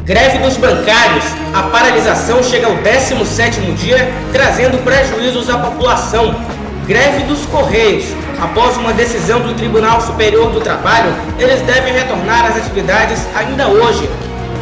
Greve dos bancários. A paralisação chega ao 17º dia, trazendo prejuízos à população. Greve dos Correios. Após uma decisão do Tribunal Superior do Trabalho, eles devem retornar às atividades ainda hoje.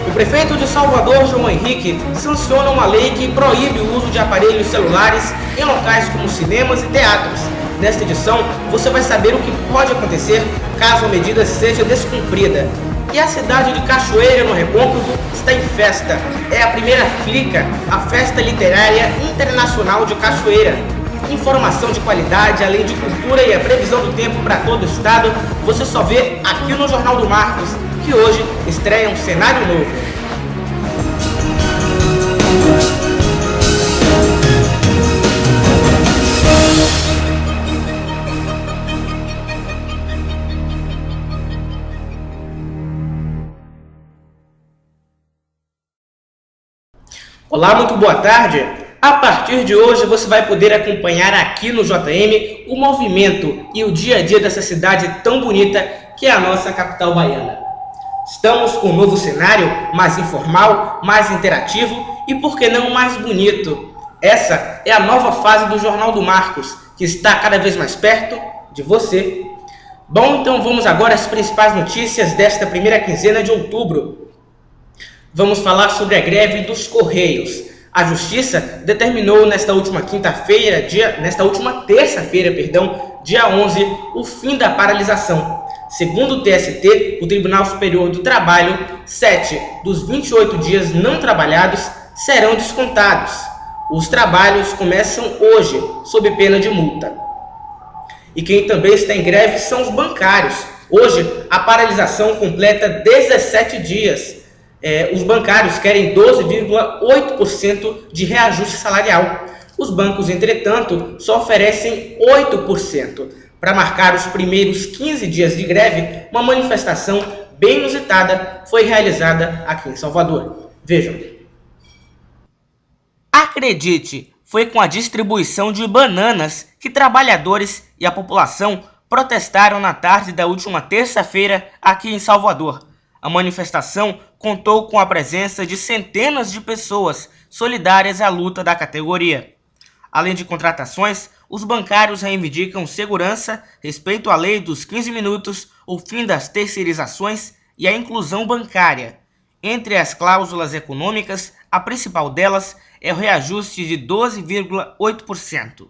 O prefeito de Salvador, João Henrique, sanciona uma lei que proíbe o uso de aparelhos celulares em locais como cinemas e teatros. Nesta edição, você vai saber o que pode acontecer caso a medida seja descumprida. E a cidade de Cachoeira, no Recôncavo, está em festa. É a primeira FLICA, a Festa Literária Internacional de Cachoeira. Informação de qualidade, além de cultura e a previsão do tempo para todo o estado, você só vê aqui no Jornal do Marcos, que hoje estreia um cenário novo. Olá, muito boa tarde. A partir de hoje você vai poder acompanhar aqui no JM o movimento e o dia a dia dessa cidade tão bonita que é a nossa capital baiana. Estamos com um novo cenário, mais informal, mais interativo e, por que não, mais bonito. Essa é a nova fase do Jornal do Marcos, que está cada vez mais perto de você. Bom, então vamos agora às principais notícias desta primeira quinzena de outubro. Vamos falar sobre a greve dos Correios. A Justiça determinou nesta última terça-feira, dia 11, o fim da paralisação. Segundo o TST, o Tribunal Superior do Trabalho, 7 dos 28 dias não trabalhados serão descontados. Os trabalhos começam hoje, sob pena de multa. E quem também está em greve são os bancários. Hoje, a paralisação completa 17 dias. Os bancários querem 12,8% de reajuste salarial. Os bancos, entretanto, só oferecem 8%. Para marcar os primeiros 15 dias de greve, uma manifestação bem inusitada foi realizada aqui em Salvador. Vejam. Acredite, foi com a distribuição de bananas que trabalhadores e a população protestaram na tarde da última terça-feira aqui em Salvador. A manifestação contou com a presença de centenas de pessoas solidárias à luta da categoria. Além de contratações, os bancários reivindicam segurança, respeito à lei dos 15 minutos, o fim das terceirizações e a inclusão bancária. Entre as cláusulas econômicas, a principal delas é o reajuste de 12,8%.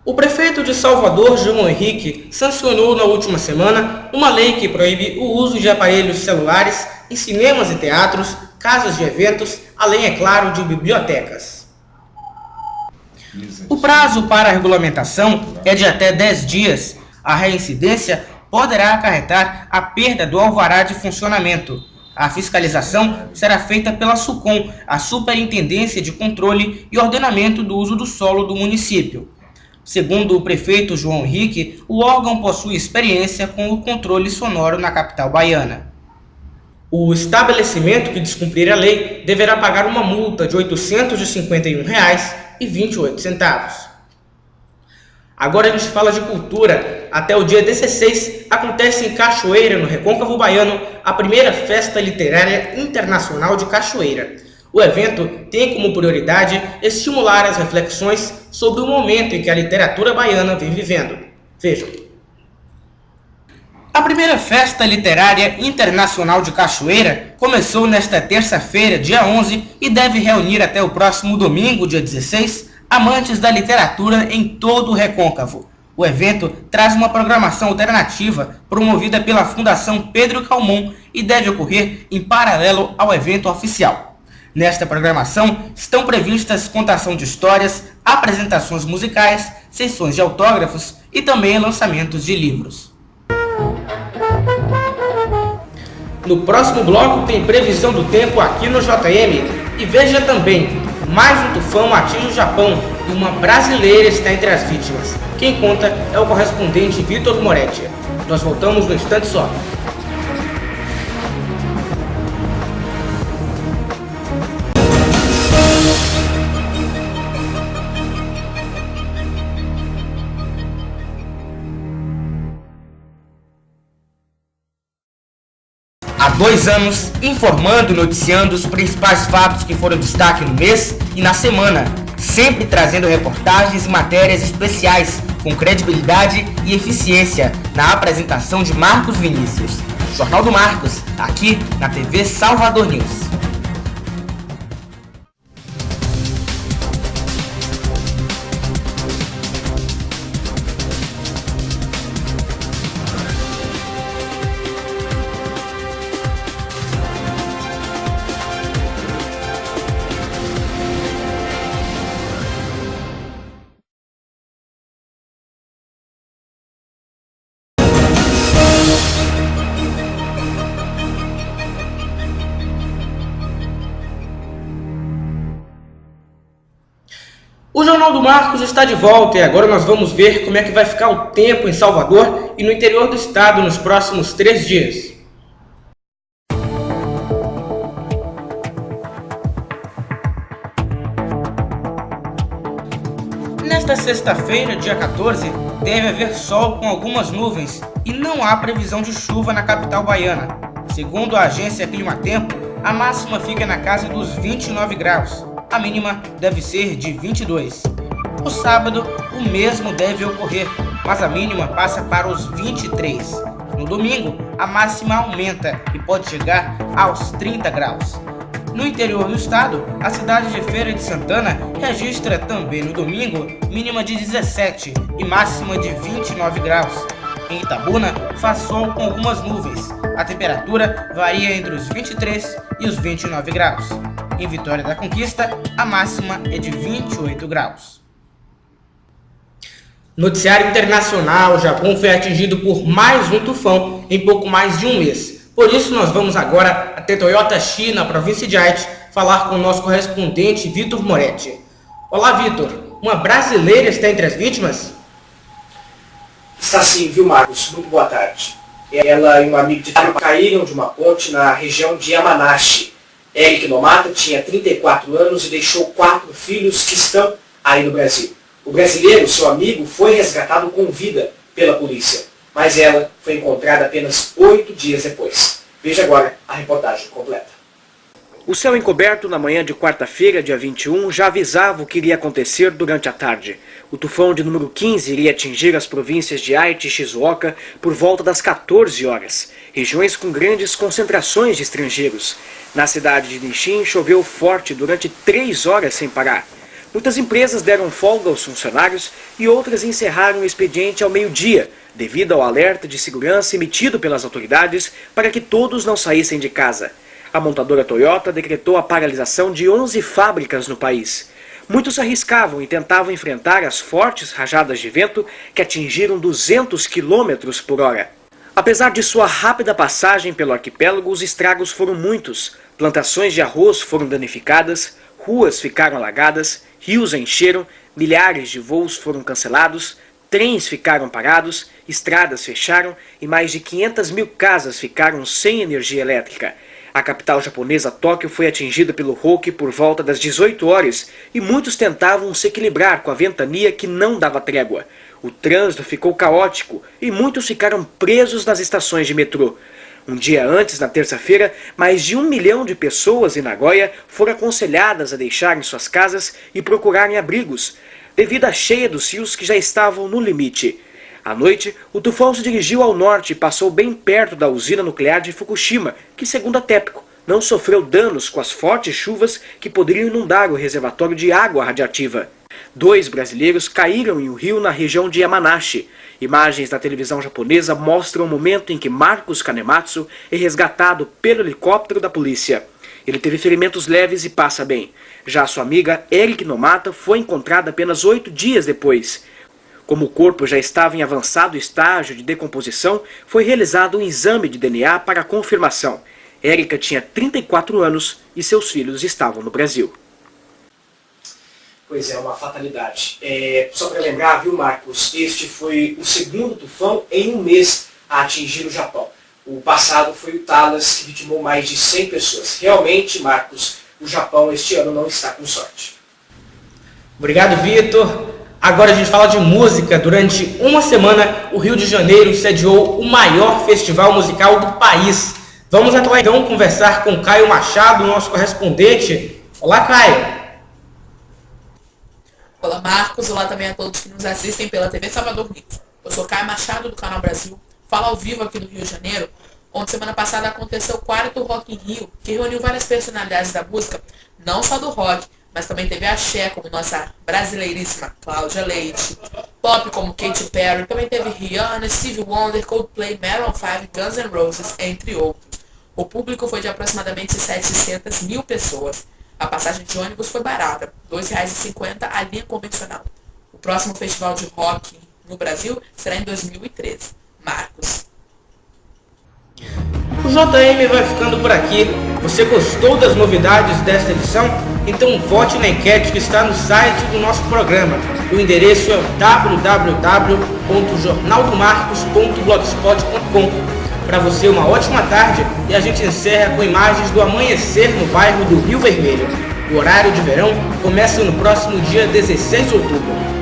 O prefeito de Salvador, João Henrique, sancionou na última semana uma lei que proíbe o uso de aparelhos celulares em cinemas e teatros, casas de eventos, além, é claro, de bibliotecas. O prazo para a regulamentação é de até 10 dias. A reincidência poderá acarretar a perda do alvará de funcionamento. A fiscalização será feita pela SUCOM, a Superintendência de Controle e Ordenamento do Uso do Solo do município. Segundo o prefeito João Henrique, o órgão possui experiência com o controle sonoro na capital baiana. O estabelecimento que descumprir a lei deverá pagar uma multa de R$ 851,28. Agora a gente fala de cultura. Até o dia 16 acontece em Cachoeira, no Recôncavo Baiano, a primeira Festa Literária Internacional de Cachoeira. O evento tem como prioridade estimular as reflexões sobre o momento em que a literatura baiana vem vivendo. Vejam. A primeira Festa Literária Internacional de Cachoeira começou nesta terça-feira, dia 11, e deve reunir até o próximo domingo, dia 16, amantes da literatura em todo o Recôncavo. O evento traz uma programação alternativa promovida pela Fundação Pedro Calmon e deve ocorrer em paralelo ao evento oficial. Nesta programação estão previstas contação de histórias, apresentações musicais, sessões de autógrafos e também lançamentos de livros. No próximo bloco tem previsão do tempo aqui no JM. E veja também, mais um tufão atinge o Japão e uma brasileira está entre as vítimas. Quem conta é o correspondente Vitor Moretti. Nós voltamos no instante só. A 2 anos, informando e noticiando os principais fatos que foram destaque no mês e na semana, sempre trazendo reportagens e matérias especiais com credibilidade e eficiência na apresentação de Marcos Vinícius. Jornal do Marcos, aqui na TV Salvador News. O Jornal do Marcos está de volta e agora nós vamos ver como é que vai ficar o tempo em Salvador e no interior do estado nos próximos 3 dias. Nesta sexta-feira, dia 14, deve haver sol com algumas nuvens e não há previsão de chuva na capital baiana. Segundo a agência Climatempo, a máxima fica na casa dos 29 graus. A mínima deve ser de 22. No sábado, o mesmo deve ocorrer, mas a mínima passa para os 23. No domingo, a máxima aumenta e pode chegar aos 30 graus. No interior do estado, a cidade de Feira de Santana registra também no domingo mínima de 17 e máxima de 29 graus. Em Itabuna, faz sol com algumas nuvens. A temperatura varia entre os 23 e os 29 graus. Em Vitória da Conquista, a máxima é de 28 graus. Noticiário internacional: o Japão foi atingido por mais um tufão em pouco mais de um mês. Por isso, nós vamos agora até Toyota Chi, na província de Aichi, falar com o nosso correspondente Vitor Moretti. Olá, Vitor. Uma brasileira está entre as vítimas? Está sim, viu, Marcos? Muito boa tarde. Ela e um amigo de trabalho caíram de uma ponte na região de Yamanashi. Eric Nomata tinha 34 anos e deixou 4 filhos que estão aí no Brasil. O brasileiro, seu amigo, foi resgatado com vida pela polícia, mas ela foi encontrada apenas 8 dias depois. Veja agora a reportagem completa. O céu encoberto na manhã de quarta-feira, dia 21, já avisava o que iria acontecer durante a tarde. O tufão de número 15 iria atingir as províncias de Aichi e Shizuoka por volta das 14 horas, regiões com grandes concentrações de estrangeiros. Na cidade de Nishin, choveu forte durante 3 horas sem parar. Muitas empresas deram folga aos funcionários e outras encerraram o expediente ao meio-dia, devido ao alerta de segurança emitido pelas autoridades para que todos não saíssem de casa. A montadora Toyota decretou a paralisação de 11 fábricas no país. Muitos arriscavam e tentavam enfrentar as fortes rajadas de vento que atingiram 200 km por hora. Apesar de sua rápida passagem pelo arquipélago, os estragos foram muitos. Plantações de arroz foram danificadas, ruas ficaram alagadas, rios encheram, milhares de voos foram cancelados, trens ficaram parados, estradas fecharam e mais de 500 mil casas ficaram sem energia elétrica. A capital japonesa, Tóquio, foi atingida pelo Hoki por volta das 18 horas e muitos tentavam se equilibrar com a ventania que não dava trégua. O trânsito ficou caótico e muitos ficaram presos nas estações de metrô. Um dia antes, na terça-feira, mais de 1 milhão de pessoas em Nagoya foram aconselhadas a deixarem suas casas e procurarem abrigos, devido à cheia dos rios que já estavam no limite. À noite, o tufão se dirigiu ao norte e passou bem perto da usina nuclear de Fukushima, que, segundo a TEPCO, não sofreu danos com as fortes chuvas que poderiam inundar o reservatório de água radiativa. 2 brasileiros caíram em um rio na região de Yamanashi. Imagens da televisão japonesa mostram o momento em que Marcos Kanematsu é resgatado pelo helicóptero da polícia. Ele teve ferimentos leves e passa bem. Já sua amiga Eric Nomata foi encontrada apenas 8 dias depois. Como o corpo já estava em avançado estágio de decomposição, foi realizado um exame de DNA para confirmação. Érica tinha 34 anos e seus filhos estavam no Brasil. Pois é, uma fatalidade. Só para lembrar, viu, Marcos, este foi o segundo tufão em um mês a atingir o Japão. O passado foi o Talas, que vitimou mais de 100 pessoas. Realmente, Marcos, o Japão este ano não está com sorte. Obrigado, Vitor. Agora a gente fala de música. Durante uma semana, o Rio de Janeiro sediou o maior festival musical do país. Vamos agora então conversar com Caio Machado, nosso correspondente. Olá, Caio. Olá, Marcos. Olá também a todos que nos assistem pela TV Salvador News. Eu sou Caio Machado, do Canal Brasil. Falo ao vivo aqui do Rio de Janeiro, onde semana passada aconteceu o 4º Rock in Rio, que reuniu várias personalidades da música, não só do rock, mas também teve axé, como nossa brasileiríssima Cláudia Leite, pop como Katy Perry, também teve Rihanna, Stevie Wonder, Coldplay, Maroon 5, Guns N' Roses, entre outros. O público foi de aproximadamente 700 mil pessoas. A passagem de ônibus foi barata, R$ 2,50 a linha convencional. O próximo festival de rock no Brasil será em 2013. Marcos. O JM vai ficando por aqui. Você gostou das novidades desta edição? Então vote na enquete que está no site do nosso programa. O endereço é www.jornaldomarcos.blogspot.com. Para você uma ótima tarde e a gente encerra com imagens do amanhecer no bairro do Rio Vermelho. O horário de verão começa no próximo dia 16 de outubro.